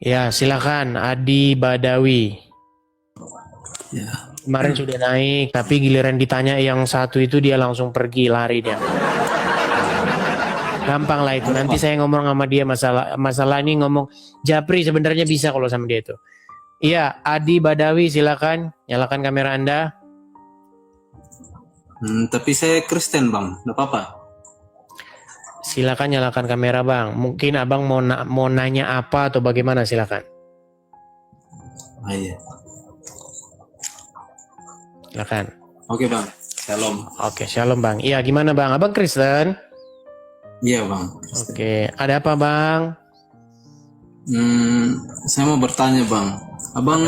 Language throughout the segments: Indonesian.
Ya, silakan Adi Badawi. Ya. Kemarin sudah naik, tapi giliran ditanya yang satu itu dia langsung pergi, lari dia. Gampang lah itu. Nanti saya ngomong sama dia masalah ini ngomong Japri sebenarnya bisa kalau sama dia itu. Iya, Adi Badawi silakan nyalakan kamera Anda. Tapi saya Kristen bang, nggak apa-apa. Silakan nyalakan kamera bang. Mungkin abang mau nanya apa atau bagaimana silakan. Iya. Silakan. Oke bang, shalom. Oke, shalom bang. Iya, gimana bang? Abang Kristen? Iya bang. Oke, ada apa bang? Saya mau bertanya bang, abang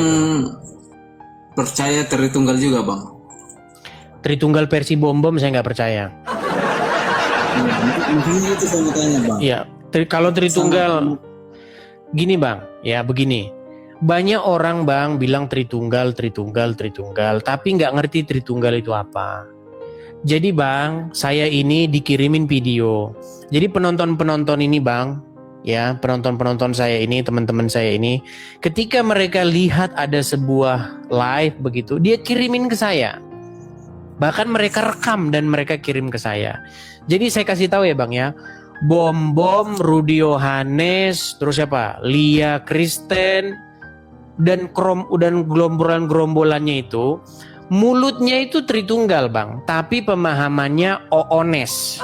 percaya Tritunggal juga bang? Tritunggal versi bom-bom saya nggak percaya. Mungkin itu saya mau tanya bang. Iya, kalau Tritunggal gini bang, ya begini. Banyak orang bang bilang Tritunggal, tapi nggak ngerti Tritunggal itu apa. Jadi bang, saya ini dikirimin video. Jadi penonton-penonton ini bang, ya penonton-penonton saya ini, teman-teman saya ini, ketika mereka lihat ada sebuah live begitu, dia kirimin ke saya. Bahkan mereka rekam dan mereka kirim ke saya. Jadi saya kasih tahu ya bang ya, Bom-Bom, Rudy Yohanes, terus siapa? Lia Kristen dan gerombolan-gerombolannya itu mulutnya itu Tritunggal bang, tapi pemahamannya Oones.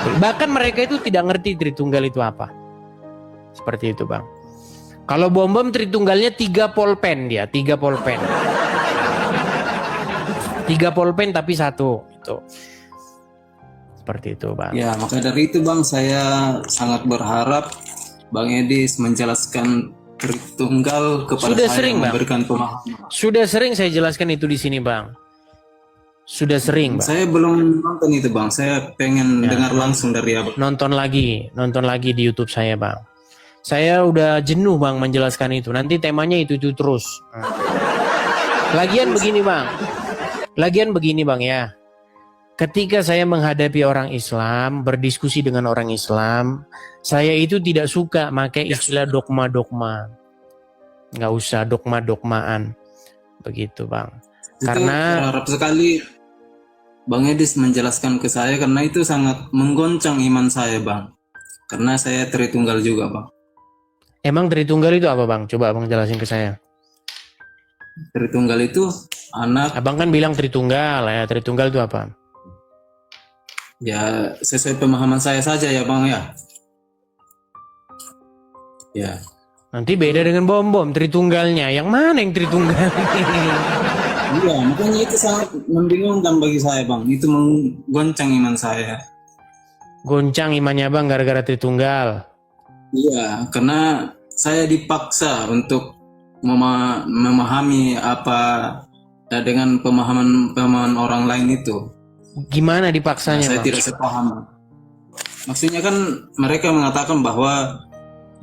Bahkan mereka itu tidak ngerti Tritunggal itu apa. Seperti itu bang. Kalau Bom-Bom Tritunggalnya 3 polpen dia, 3 polpen. 3 polpen tapi 1 itu. Seperti itu bang. Ya maka dari itu bang, saya sangat berharap Bang Edis menjelaskan Tritunggal kepada Sudah saya, sering, memberikan pemahaman. Sudah sering saya jelaskan itu di sini bang. Sudah sering bang. Saya belum nonton itu bang, saya pengen dengar langsung dari abang. Nonton lagi di YouTube saya bang. Saya udah jenuh bang menjelaskan itu. Nanti temanya itu terus. Lagian begini bang ya. Ketika saya menghadapi orang Islam, berdiskusi dengan orang Islam, saya itu tidak suka pakai istilah dogma-dogma. Nggak usah dogma-dogmaan. Begitu bang. Itu Karena harap sekali Bang Edis menjelaskan ke saya, karena itu sangat menggoncang iman saya bang. Karena saya Tritunggal juga bang. emang Tritunggal itu apa bang? Coba abang jelasin ke saya. Tritunggal itu anak, Abang kan bilang Tritunggal ya. Tritunggal itu apa? ya sesuai pemahaman saya saja ya bang ya. Ya. Nanti beda dengan Bom-Bom Tritunggalnya. Yang mana yang Tritunggal? Iya, makanya itu sangat membingungkan bagi saya bang. Itu menggoncang iman saya. Goncang imannya bang gara-gara Tritunggal. Iya, karena saya dipaksa untuk memahami apa dengan pemahaman orang lain itu. Gimana dipaksanya Saya bang? tidak sepaham. Maksudnya kan mereka mengatakan bahwa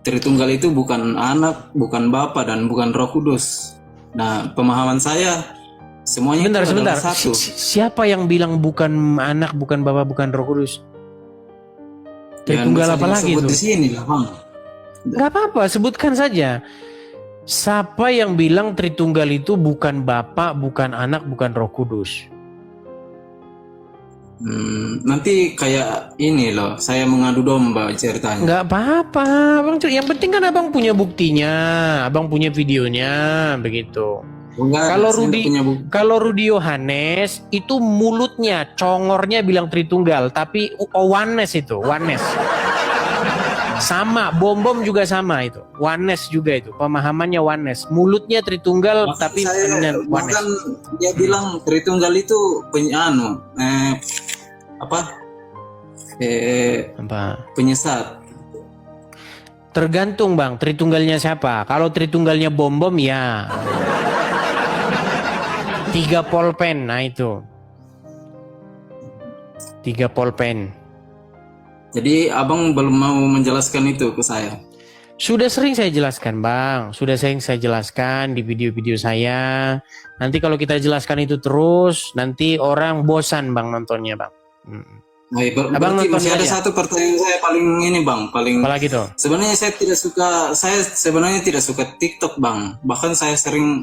Tritunggal itu bukan anak, bukan bapa, dan bukan Roh Kudus. Nah, pemahaman saya semuanya itu Sebentar. adalah satu. Siapa yang bilang bukan anak, bukan bapa, bukan Roh Kudus? Yang Tritunggal bisa apa lagi disebut itu? di sini lah bang. Gak apa-apa, sebutkan saja. Siapa yang bilang Tritunggal itu bukan bapa, bukan anak, bukan Roh Kudus? Nanti kayak ini loh, saya mengadu domba ceritanya. Nggak apa-apa, bang. Yang penting kan abang punya buktinya, abang punya videonya, begitu. Enggak, Kalau saya nggak punya bukti. Kalau Rudy Yohanes itu mulutnya, congornya bilang Tritunggal, tapi oneness itu, oneness. Sama, Bom-Bom juga sama itu, oneness juga itu, pemahamannya oneness. Mulutnya Tritunggal, Maksud tapi saya, oneness. bahkan dia bilang Tritunggal itu Apa? penyesat. Tergantung bang, Tritunggalnya siapa? Kalau Tritunggalnya Bom-Bom ya 3 polpen, nah itu 3 polpen. Jadi abang belum mau menjelaskan itu ke saya. Sudah sering saya jelaskan bang, sudah sering saya jelaskan di video-video saya. Nanti kalau kita jelaskan itu terus, nanti orang bosan bang nontonnya bang. Abang berarti nonton masih ada aja. satu pertanyaan saya paling ini bang, paling Apalagi tuh? sebenarnya saya sebenarnya tidak suka TikTok bang, bahkan saya sering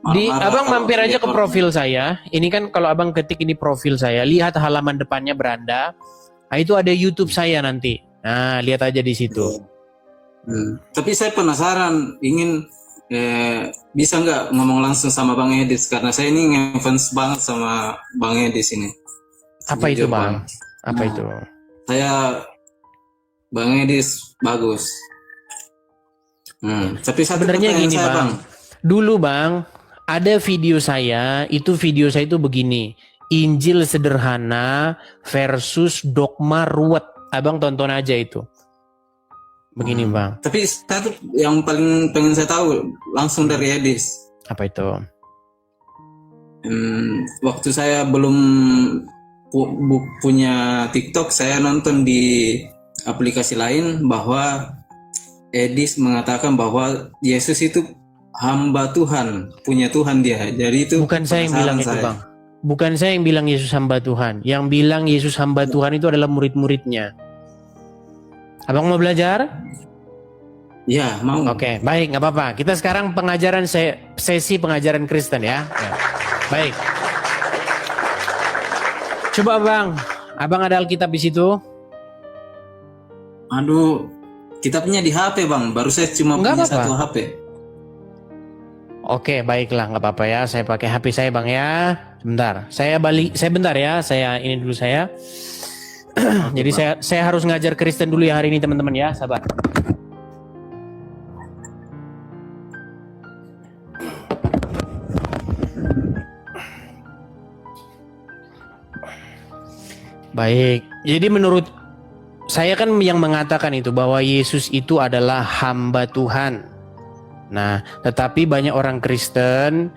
marah-marah Abang kalau mampir aja lihat ke orang. profil saya. Ini kan kalau abang ketik ini profil saya, lihat halaman depannya beranda. Nah, itu ada YouTube saya nanti. Nah, lihat aja di situ. Tapi saya penasaran, ingin bisa nggak ngomong langsung sama Bang Edis karena saya ini ngefans banget sama Bang Edis ini. Apa itu Jujur, bang? Apa Nah, itu? Saya Bang Edis bagus. Tapi satu Sebenarnya pertanyaan gini saya bang. Bang. Dulu bang, ada video saya itu begini. Injil sederhana versus dogma ruwet. Abang tonton aja itu. Begini bang. Tapi satu yang paling pengen saya tahu langsung dari Edis. Apa itu? Waktu saya belum punya TikTok, saya nonton di aplikasi lain bahwa Edis mengatakan bahwa Yesus itu hamba Tuhan, punya Tuhan dia. Jadi itu Bukan saya yang bilang itu bang. Bukan saya yang bilang Yesus hamba Tuhan. Yang bilang Yesus hamba Tuhan itu adalah murid-muridnya. Abang mau belajar? Ya, mau. Oke, baik, nggak apa-apa. Kita sekarang sesi pengajaran Kristen ya. Baik. Coba abang ada Alkitab di situ? Aduh, kitabnya di HP bang. Baru saya cuma Nggak punya apa-apa. satu HP. Oke, baiklah, nggak apa-apa ya. Saya pakai HP saya bang ya. Sebentar, saya bentar ya. Saya ini dulu saya. Jadi saya harus ngajar Kristen dulu ya hari ini teman-teman ya. Sabar. Baik, jadi menurut saya kan yang mengatakan itu bahwa Yesus itu adalah hamba Tuhan. Nah, tetapi banyak orang Kristen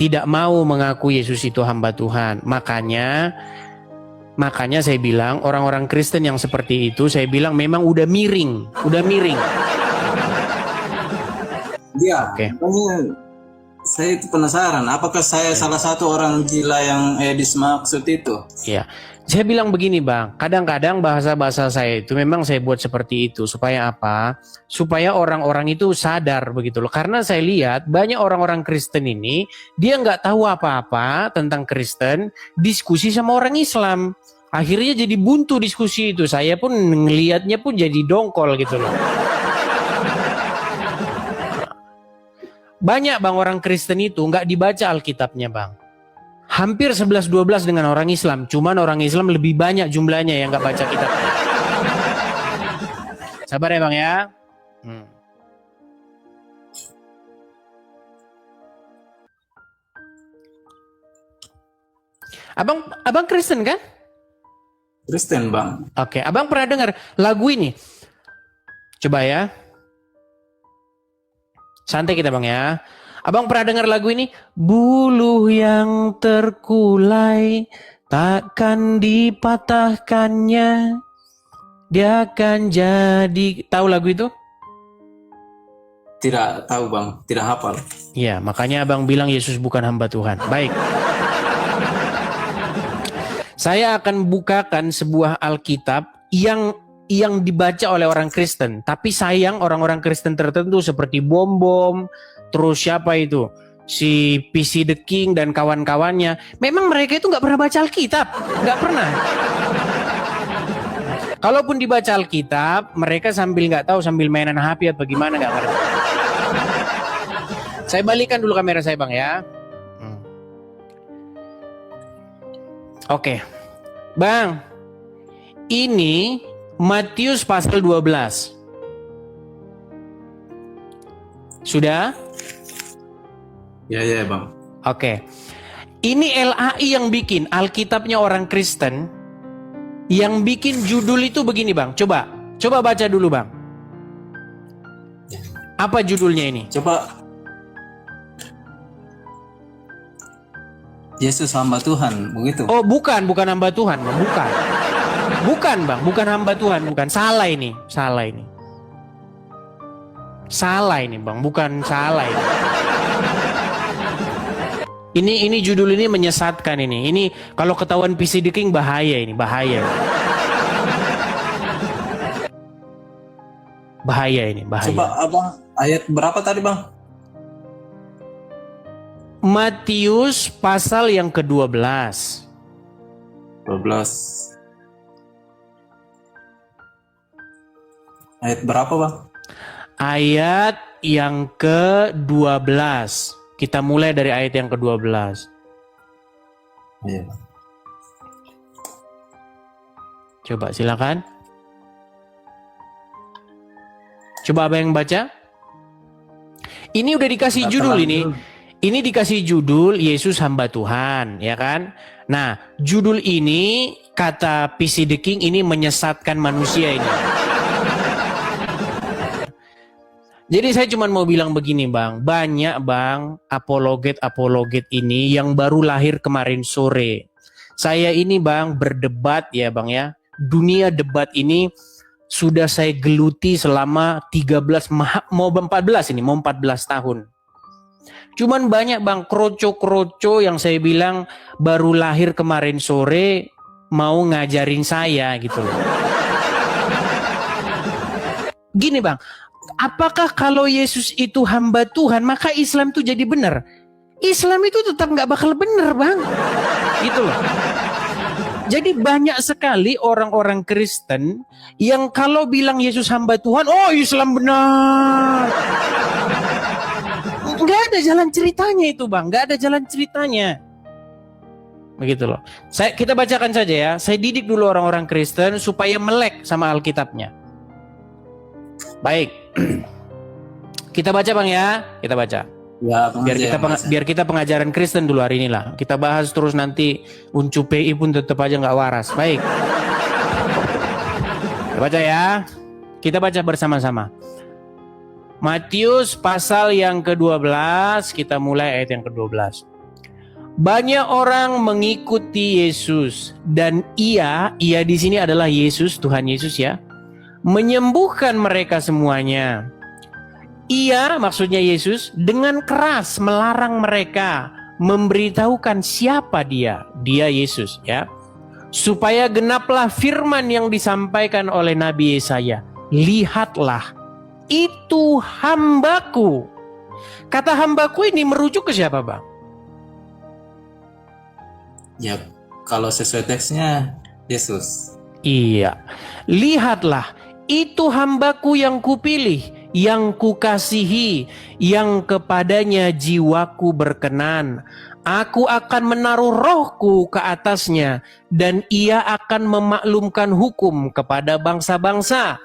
tidak mau mengaku Yesus itu hamba Tuhan. Makanya saya bilang orang-orang Kristen yang seperti itu saya bilang memang udah miring. Iya. Oke. Makanya saya itu penasaran. Apakah saya salah satu orang gila yang Edis maksud itu? Ya, saya bilang begini bang, kadang-kadang bahasa-bahasa saya itu memang saya buat seperti itu supaya apa? Supaya orang-orang itu sadar begitu loh. Karena saya lihat banyak orang-orang Kristen ini dia nggak tahu apa-apa tentang Kristen, diskusi sama orang Islam. Akhirnya jadi buntu diskusi itu. Saya pun ngelihatnya pun jadi dongkol gitu loh. Banyak bang orang Kristen itu nggak dibaca Alkitabnya bang. Hampir 11-12 dengan orang Islam. Cuman orang Islam lebih banyak jumlahnya yang nggak baca kitabnya. Sabar ya bang ya. Abang Kristen kan? Kristen bang. Oke, abang pernah dengar lagu ini? Coba ya. Santai kita bang ya. Abang pernah dengar lagu ini? Buluh yang terkulai takkan dipatahkannya. Dia akan jadi... Tahu lagu itu? Tidak tahu bang, tidak hafal. Iya, makanya abang bilang Yesus bukan hamba Tuhan. Baik. Saya akan bukakan sebuah Alkitab yang dibaca oleh orang Kristen. Tapi sayang orang-orang Kristen tertentu seperti Bom, terus siapa itu? Si PC The King dan kawan-kawannya. Memang mereka itu nggak pernah baca Alkitab. Nggak pernah. Kalaupun dibaca Alkitab, mereka sambil nggak tahu, sambil mainan HP atau gimana nggak ngerti. Saya balikan dulu kamera saya bang ya. Oke. Bang, ini Matius pasal 12. Sudah? Ya bang. Oke. Ini LAI yang bikin, Alkitabnya orang Kristen. Yang bikin judul itu begini bang. Coba baca dulu bang. Apa judulnya ini? Coba. Yesus hamba Tuhan, begitu. Oh bukan hamba Tuhan bang. Bukan bang, bukan hamba Tuhan. Bukan, salah ini bang, bukan salah ini judul ini menyesatkan ini kalau ketahuan PC The King bahaya. Bahaya ini, bahaya. Coba abang ayat berapa tadi bang? Matius pasal yang ke-12. 12. Ayat berapa bang? Ayat yang ke-12. Kita mulai dari ayat yang ke-12. Iya. Coba silakan. Coba abang yang baca. Ini udah dikasih judul ini. Ini dikasih judul Yesus hamba Tuhan, ya kan? Nah, judul ini kata PC The King ini menyesatkan manusia ini. Jadi saya cuma mau bilang begini bang, banyak bang apologet ini yang baru lahir kemarin sore. Saya ini bang berdebat ya bang ya, dunia debat ini sudah saya geluti selama 13, mau 14 ini, mau 14 tahun. Cuman banyak bang kroco-kroco yang saya bilang baru lahir kemarin sore mau ngajarin saya gitu loh. Gini bang, apakah kalau Yesus itu hamba Tuhan maka Islam itu jadi benar? Islam itu tetap nggak bakal benar bang, gitu loh. Jadi banyak sekali orang-orang Kristen yang kalau bilang Yesus hamba Tuhan, oh Islam benar. Nggak ada jalan ceritanya itu bang, nggak ada jalan ceritanya. Begitu loh. Kita bacakan saja ya. Saya didik dulu orang-orang Kristen supaya melek sama Alkitabnya. Baik. Kita baca bang ya, kita baca. Ya, biar kita pengajaran Kristen dulu hari ini lah. Kita bahas terus nanti Uncu PI pun tetap aja nggak waras. Baik. Kita baca ya. Kita baca bersama-sama. Matius pasal yang ke-12, kita mulai ayat yang ke-12. Banyak orang mengikuti Yesus dan ia di sini adalah Yesus, Tuhan Yesus ya, menyembuhkan mereka semuanya. Ia, maksudnya Yesus, dengan keras melarang mereka memberitahukan siapa dia Yesus ya, supaya genaplah firman yang disampaikan oleh Nabi Yesaya. Lihatlah, itu hambaku. Kata hambaku ini merujuk ke siapa bang? Ya, kalau sesuai teksnya Yesus. Iya. Lihatlah, itu hambaku yang kupilih, yang kukasihi, yang kepadanya jiwaku berkenan. Aku akan menaruh rohku ke atasnya, dan ia akan memaklumkan hukum kepada bangsa-bangsa.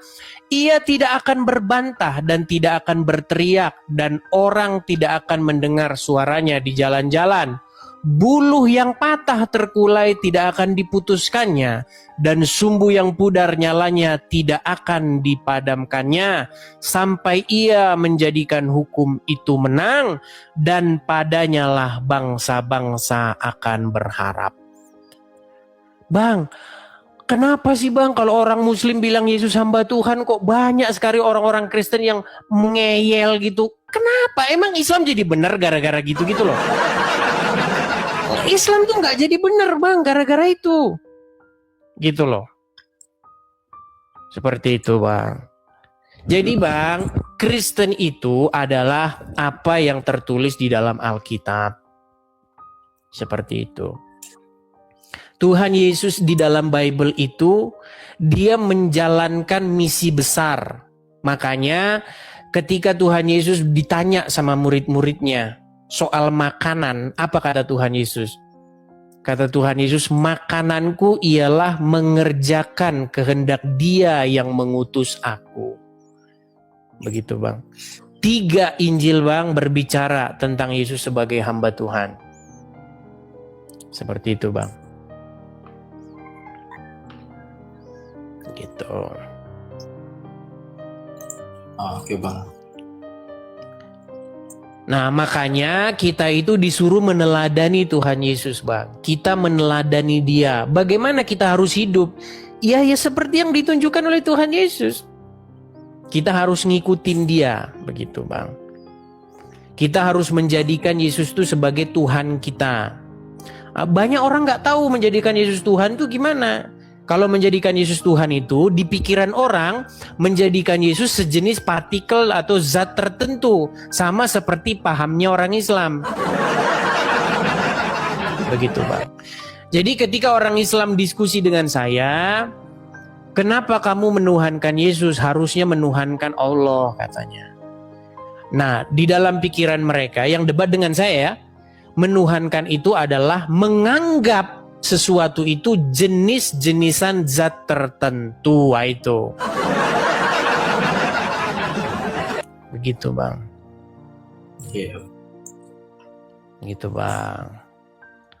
Ia tidak akan berbantah dan tidak akan berteriak, dan orang tidak akan mendengar suaranya di jalan-jalan. Buluh yang patah terkulai tidak akan diputuskannya, dan sumbu yang pudar nyalanya tidak akan dipadamkannya, sampai ia menjadikan hukum itu menang, dan padanyalah bangsa-bangsa akan berharap. Bang, kenapa sih bang kalau orang Muslim bilang Yesus hamba Tuhan kok banyak sekali orang-orang Kristen yang ngeyel gitu? Kenapa? Emang Islam jadi benar gara-gara gitu-gitu loh? Islam tuh nggak jadi benar bang gara-gara itu, gitu loh. Seperti itu bang. Jadi bang, Kristen itu adalah apa yang tertulis di dalam Alkitab. Seperti itu. Tuhan Yesus di dalam Bible itu dia menjalankan misi besar. Makanya ketika Tuhan Yesus ditanya sama murid-muridnya soal makanan, apa kata Tuhan Yesus? Kata Tuhan Yesus, makananku ialah mengerjakan kehendak Dia yang mengutus aku. Begitu bang. 3 Injil bang berbicara tentang Yesus sebagai hamba Tuhan. Seperti itu bang. Gitu. Oke bang. Nah makanya kita itu disuruh meneladani Tuhan Yesus bang. Kita meneladani Dia. Bagaimana kita harus hidup? Ya seperti yang ditunjukkan oleh Tuhan Yesus. Kita harus ngikutin Dia. Begitu bang. Kita harus menjadikan Yesus itu sebagai Tuhan kita. Banyak orang gak tahu menjadikan Yesus Tuhan itu gimana. kalau menjadikan Yesus Tuhan itu di pikiran orang menjadikan Yesus sejenis partikel atau zat tertentu, sama seperti pahamnya orang Islam. Begitu, Bang. Jadi ketika orang Islam diskusi dengan saya, kenapa kamu menuhankan Yesus? Harusnya menuhankan Allah, katanya. Nah, di dalam pikiran mereka yang debat dengan saya, menuhankan itu adalah menganggap sesuatu itu jenis-jenisan zat tertentu. Wah, itu. Begitu, Bang. Iya. Gitu, Bang.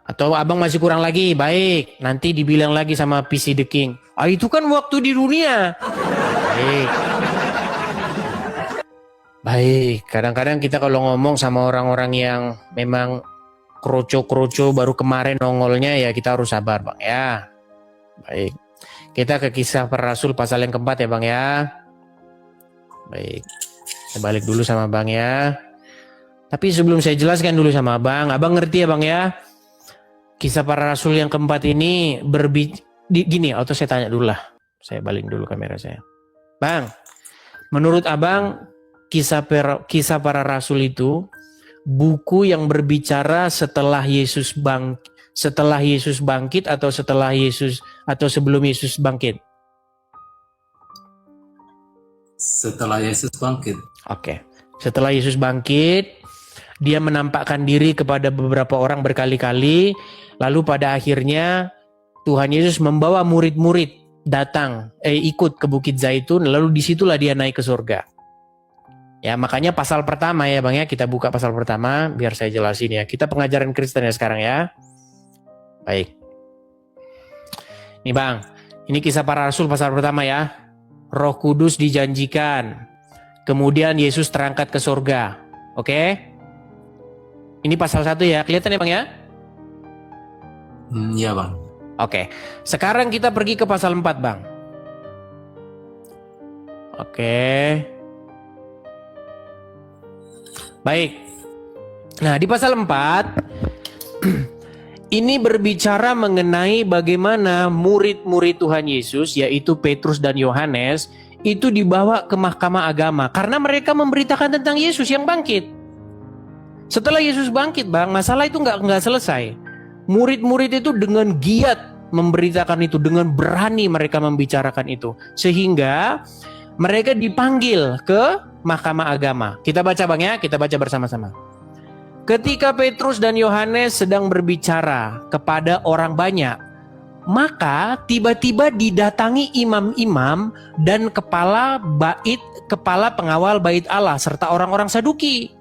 Atau abang masih kurang lagi? Baik, nanti dibilang lagi sama PC The King. Ah, itu kan waktu di dunia. Baik. Baik, kadang-kadang kita kalau ngomong sama orang-orang yang memang kroco-kroco baru kemarin nongolnya, ya kita harus sabar, Bang, ya. Baik, kita ke Kisah Para Rasul pasal yang keempat ya, Bang, ya. Baik, saya balik dulu sama Bang, ya. Tapi sebelum saya jelaskan dulu sama Abang ngerti ya, Bang, ya. Kisah Para Rasul yang keempat ini gini, atau saya tanya dulu lah. Saya balik dulu kamera saya. Bang, menurut Abang Kisah Para Rasul itu buku yang berbicara setelah Yesus bangkit atau sebelum Yesus bangkit? Setelah Yesus bangkit. Oke. Setelah Yesus bangkit, dia menampakkan diri kepada beberapa orang berkali-kali, lalu pada akhirnya Tuhan Yesus membawa murid-murid ikut ke Bukit Zaitun, lalu disitulah dia naik ke surga. Ya, makanya pasal pertama ya, Bang, ya, kita buka pasal pertama biar saya jelasin ya. Kita pengajaran Kristen ya sekarang ya. Baik. Nih, Bang, ini Kisah Para Rasul pasal pertama ya. Roh Kudus dijanjikan. Kemudian Yesus terangkat ke surga. Oke? Ini pasal 1 ya. Kelihatan ya, Bang, ya? Iya, Bang. Oke. Sekarang kita pergi ke pasal 4, Bang. Oke. Baik. Nah, di pasal 4 ini berbicara mengenai bagaimana murid-murid Tuhan Yesus, yaitu Petrus dan Yohanes, itu dibawa ke mahkamah agama karena mereka memberitakan tentang Yesus yang bangkit. Setelah Yesus bangkit, Bang, masalah itu nggak selesai. Murid-murid itu dengan giat memberitakan itu, dengan berani mereka membicarakan itu, sehingga mereka dipanggil ke mahkamah agama. Kita baca, Bang, ya, kita baca bersama-sama. Ketika Petrus dan Yohanes sedang berbicara kepada orang banyak, maka tiba-tiba didatangi imam-imam dan kepala pengawal bait Allah serta orang-orang Saduki.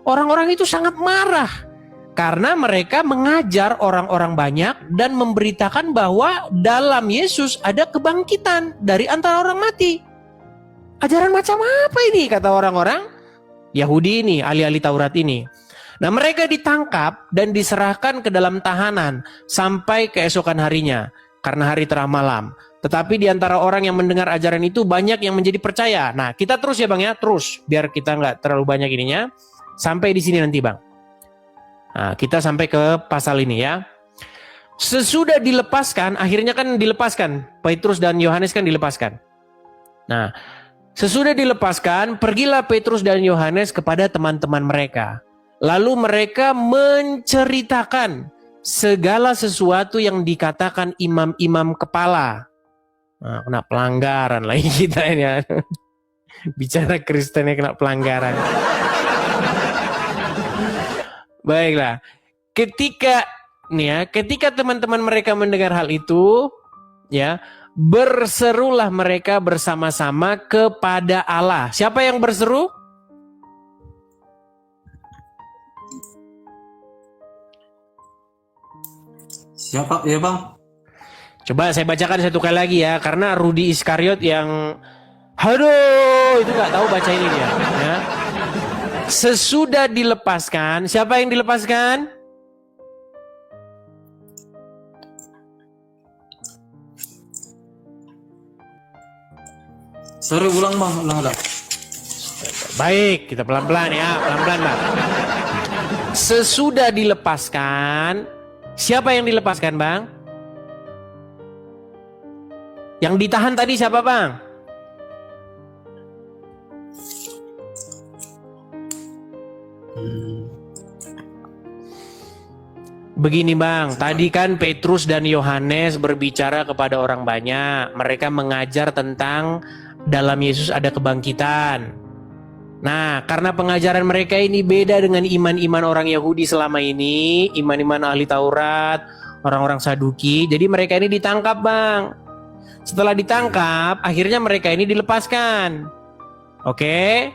Orang-orang itu sangat marah karena mereka mengajar orang-orang banyak dan memberitakan bahwa dalam Yesus ada kebangkitan dari antara orang mati. Ajaran macam apa ini, kata orang-orang Yahudi ini, ahli-ahli Taurat ini. Nah, mereka ditangkap dan diserahkan ke dalam tahanan sampai keesokan harinya karena hari tengah malam. Tetapi di antara orang yang mendengar ajaran itu banyak yang menjadi percaya. Nah, kita terus ya, Bang, ya, terus biar kita nggak terlalu banyak ininya. Sampai di sini nanti, Bang. Nah, kita sampai ke pasal ini ya. Sesudah dilepaskan, akhirnya kan dilepaskan. Petrus dan Yohanes kan dilepaskan. Nah, sesudah dilepaskan, pergilah Petrus dan Yohanes kepada teman-teman mereka. Lalu mereka menceritakan segala sesuatu yang dikatakan imam-imam kepala. Nah, kena pelanggaran lagi kita ini ya. Bicara Kristennya kena pelanggaran. Baiklah. Ketika teman-teman mereka mendengar hal itu, ya, berserulah mereka bersama-sama kepada Allah. Siapa yang berseru? Siapa ya, Bang? Coba saya bacakan satu kali lagi ya, karena Rudi Iskariot yang aduh itu nggak tahu baca ini dia. Ya. Sesudah dilepaskan, siapa yang dilepaskan? Sorry, ulang, Bang, ulang. Baik, kita pelan-pelan ya, pelan-pelan, Bang. Sesudah dilepaskan, siapa yang dilepaskan, Bang? Yang ditahan tadi siapa bang? Begini bang, tadi kan Petrus dan Yohanes berbicara kepada orang banyak. Mereka mengajar tentang dalam Yesus ada kebangkitan. Nah, karena pengajaran mereka ini beda dengan iman-iman orang Yahudi selama ini, iman-iman ahli Taurat, orang-orang Saduki, jadi mereka ini ditangkap bang. Setelah ditangkap, akhirnya mereka ini dilepaskan. Oke?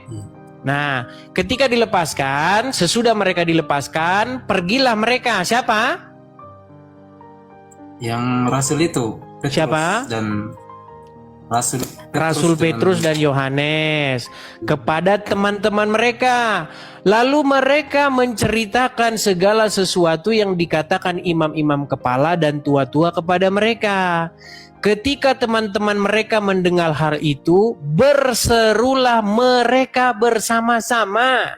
Nah, ketika dilepaskan, sesudah mereka dilepaskan, pergilah mereka. Siapa? Yang rasul itu. Petrus Siapa? Dan Rasul Petrus dan Yohanes kepada teman-teman mereka. Lalu mereka menceritakan segala sesuatu yang dikatakan imam-imam kepala dan tua-tua kepada mereka. Ketika teman-teman mereka mendengar hal itu, berserulah mereka bersama-sama.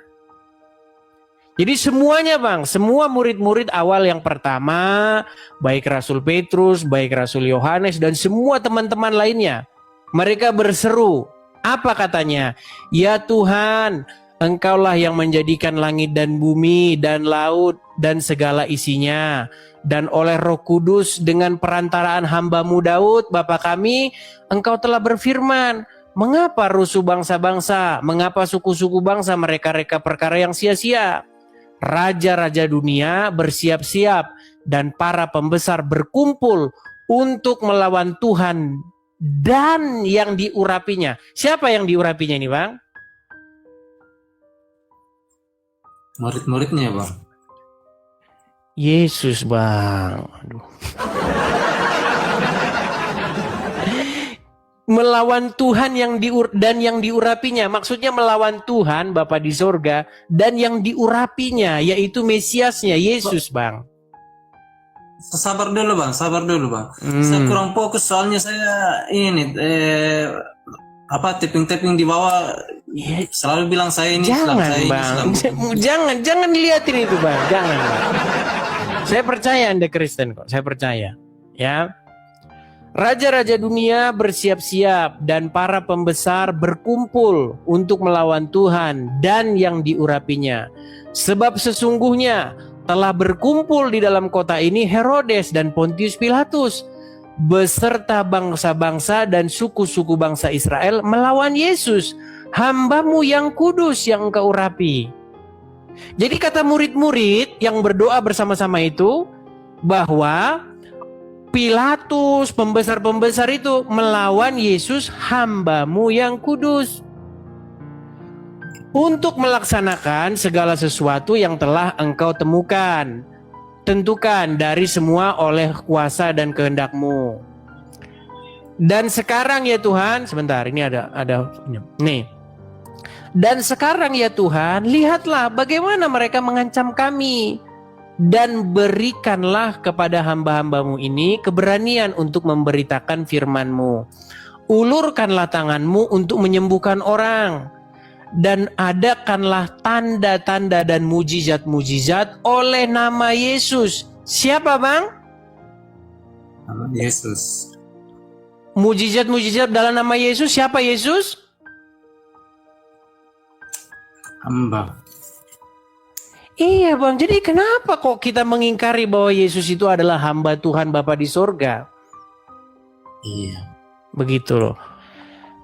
Jadi semuanya bang, semua murid-murid awal yang pertama, baik Rasul Petrus, baik Rasul Yohanes, dan semua teman-teman lainnya, mereka berseru. Apa katanya? Ya Tuhan, Engkaulah yang menjadikan langit dan bumi dan laut dan segala isinya. Dan oleh Roh Kudus dengan perantaraan hamba-Mu Daud, Bapa kami, Engkau telah berfirman, mengapa rusuh bangsa-bangsa, mengapa suku-suku bangsa mereka-reka perkara yang sia-sia? Raja-raja dunia bersiap-siap dan para pembesar berkumpul untuk melawan Tuhan dan yang diurapinya. Siapa yang diurapinya ini bang? murid-muridnya bang. Yesus bang. Aduh. Melawan Tuhan yang dan yang diurapinya. Maksudnya melawan Tuhan Bapa di sorga dan yang diurapinya, yaitu Mesiasnya Yesus bang. Sabar dulu bang. Saya kurang fokus soalnya saya ini tapping di bawah selalu bilang saya ini Jangan Islam, saya bang, Islam. jangan dilihatin itu bang, jangan bang. Saya percaya Anda Kristen kok, saya percaya. Ya, raja-raja dunia bersiap-siap dan para pembesar berkumpul untuk melawan Tuhan dan yang diurapinya. Sebab sesungguhnya telah berkumpul di dalam kota ini Herodes dan Pontius Pilatus beserta bangsa-bangsa dan suku-suku bangsa Israel melawan Yesus, hamba-Mu yang kudus yang Engkau urapi. Jadi kata murid-murid yang berdoa bersama-sama itu bahwa Pilatus, pembesar-pembesar itu melawan Yesus, hamba-Mu yang kudus, untuk melaksanakan segala sesuatu yang telah Engkau tentukan dari semua oleh kuasa dan kehendak-Mu. Dan sekarang ya Tuhan, sebentar ini ada nih. Dan sekarang ya Tuhan, lihatlah bagaimana mereka mengancam kami. Dan berikanlah kepada hamba-hamba-Mu ini keberanian untuk memberitakan firman-Mu. Ulurkanlah tangan-Mu untuk menyembuhkan orang. Dan adakanlah tanda-tanda dan mujizat-mujizat oleh nama Yesus. Siapa bang? Nama Yesus. Mujizat-mujizat dalam nama Yesus. Siapa Yesus? Hamba. Iya bang, jadi kenapa kok kita mengingkari bahwa Yesus itu adalah hamba Tuhan Bapa di sorga? Iya. Begitu loh.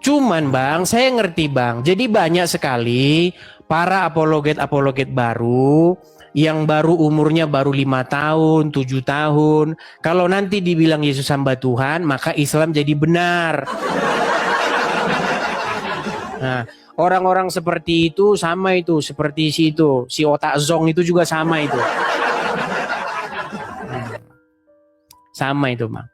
Cuman bang, saya ngerti bang, jadi banyak sekali para apologet-apologet baru yang baru umurnya baru 5 tahun, 7 tahun. Kalau nanti dibilang Yesus hamba Tuhan, maka Islam jadi benar. Nah, orang-orang seperti itu sama itu, seperti si otak zong itu juga sama itu. Sama itu bang.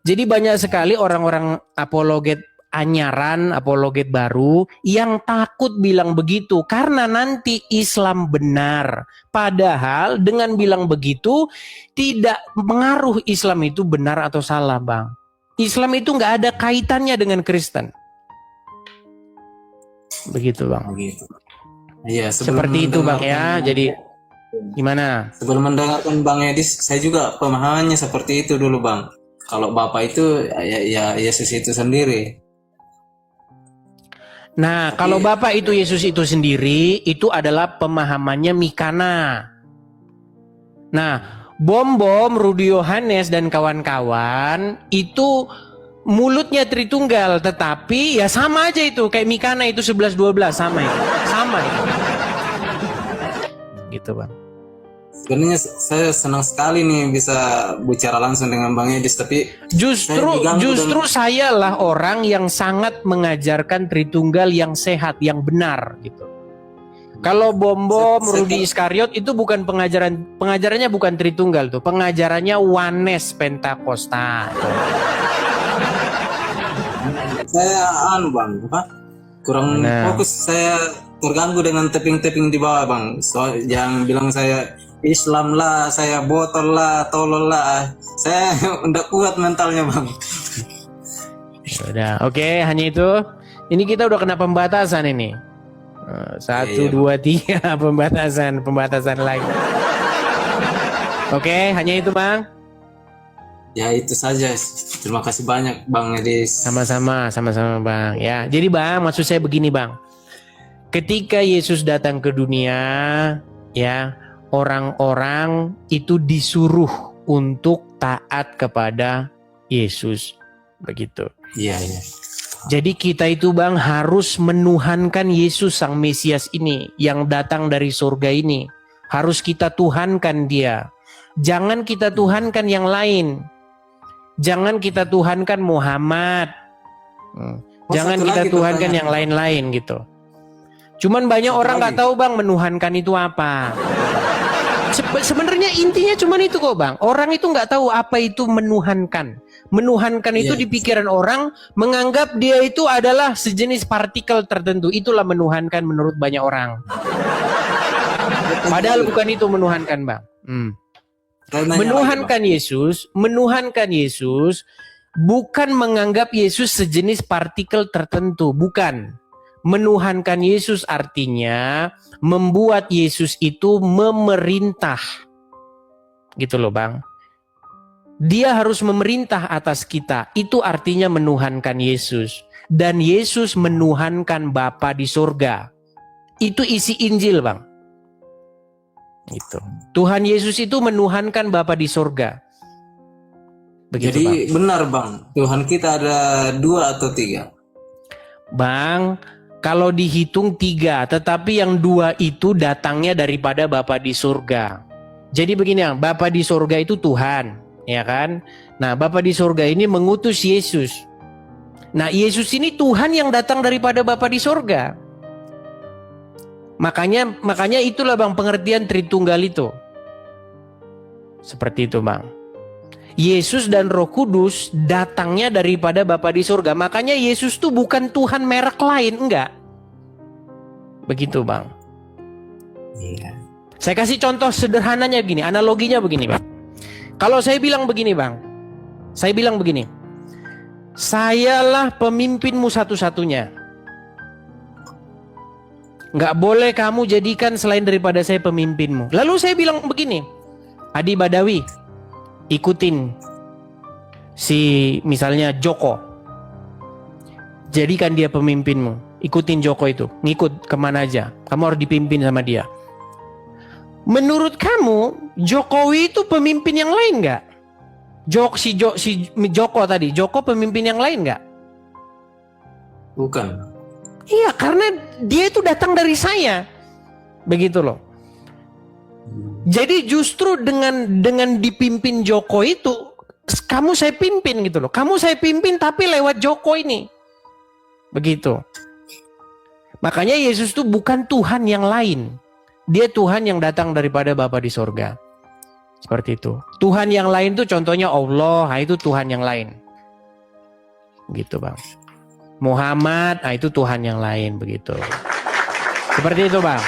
Jadi banyak sekali orang-orang apologet anyaran, apologet baru yang takut bilang begitu karena nanti Islam benar. Padahal dengan bilang begitu tidak mengaruh Islam itu benar atau salah bang. Islam itu nggak ada kaitannya dengan Kristen. Begitu bang. Begitu. Iya, seperti itu bang ya. Jadi gimana? Sebelum mendengarkan Bang Edis, saya juga pemahamannya seperti itu dulu bang. kalau Bapa itu ya Yesus itu sendiri. Nah, kalau Bapa itu Yesus itu sendiri, itu adalah pemahamannya Mikana. Nah, Bom, Rudi Yohanes dan kawan-kawan itu mulutnya Tritunggal, tetapi ya sama aja itu, kayak Mikana itu 11-12 sama itu. Sama itu. Gitu, Bang. Sebenarnya saya senang sekali nih bisa bicara langsung dengan Bang Edis, tapi Justru sayalah orang yang sangat mengajarkan Tritunggal yang sehat, yang benar gitu. Kalau Bom, Rudi Iskariot itu bukan pengajarannya bukan Tritunggal tuh, pengajarannya Oneness Pentakosta. Saya Bang, kurang fokus, saya terganggu dengan tapping-tapping di bawah Bang. Yang bilang saya Islam lah, saya botol lah, tolol lah. Saya udah kuat mentalnya Bang. Sudah, oke, hanya itu. Ini kita udah kena pembatasan ini. 1, 2, 3 pembatasan lagi. Oke, hanya itu Bang. Ya itu saja. Terima kasih banyak Bang Edis. Sama-sama Bang. Ya, jadi Bang, maksud saya begini Bang. Ketika Yesus datang ke dunia, ya, orang-orang itu disuruh untuk taat kepada Yesus. Begitu. Iya, iya. Jadi kita itu Bang harus menuhankan Yesus Sang Mesias ini yang datang dari surga ini. Harus kita tuhankan dia. Jangan kita tuhankan yang lain. Jangan kita tuhankan Muhammad. Jangan kita tuhankan yang lain-lain gitu. Cuman banyak orang nggak tahu Bang menuhankan itu apa. Sebenarnya intinya cuman itu kok Bang. Orang itu nggak tahu apa itu menuhankan. Menuhankan itu di pikiran orang menganggap dia itu adalah sejenis partikel tertentu. Itulah menuhankan menurut banyak orang. Padahal bukan itu menuhankan Bang. Menuhankan Yesus bukan menganggap Yesus sejenis partikel tertentu, bukan. Menuhankan Yesus artinya membuat Yesus itu memerintah. Gitu loh Bang. Dia harus memerintah atas kita. Itu artinya menuhankan Yesus. Dan Yesus menuhankan Bapa di surga. Itu isi Injil Bang. Gitu. Tuhan Yesus itu menuhankan Bapa di surga. Begitu, jadi Bang. Benar Bang, Tuhan kita ada 2 atau 3? Bang, kalau dihitung 3, tetapi yang 2 itu datangnya daripada Bapa di surga. Jadi begini Bang, Bapa di surga itu Tuhan, ya kan? Nah, Bapa di surga ini mengutus Yesus. Nah, Yesus ini Tuhan yang datang daripada Bapa di surga. Makanya itulah Bang pengertian Tritunggal itu. Seperti itu Bang. Yesus dan Roh Kudus datangnya daripada Bapa di surga. Makanya Yesus tuh bukan Tuhan merek lain, enggak. Begitu Bang. Iya. Saya kasih contoh sederhananya begini, analoginya begini Bang. Kalau saya bilang begini Bang. Saya bilang begini. Sayalah pemimpinmu satu-satunya. Nggak boleh kamu jadikan selain daripada saya pemimpinmu. Lalu saya bilang begini, Adi Badawi, ikutin si misalnya Joko. Jadikan dia pemimpinmu. Ikutin Joko itu, ngikut kemana aja. Kamu harus dipimpin sama dia. Menurut kamu, Jokowi itu pemimpin yang lain nggak? Joko tadi, Joko pemimpin yang lain nggak? Bukan. Iya, karena dia itu datang dari saya. Begitu loh. Jadi justru dengan dipimpin Joko itu, kamu saya pimpin gitu loh. Kamu saya pimpin tapi lewat Joko ini. Begitu. Makanya Yesus itu bukan Tuhan yang lain. Dia Tuhan yang datang daripada Bapa di sorga. Seperti itu. Tuhan yang lain tuh contohnya Allah, itu Tuhan yang lain. Gitu Bang. Muhammad, itu Tuhan yang lain begitu. Seperti itu Bang.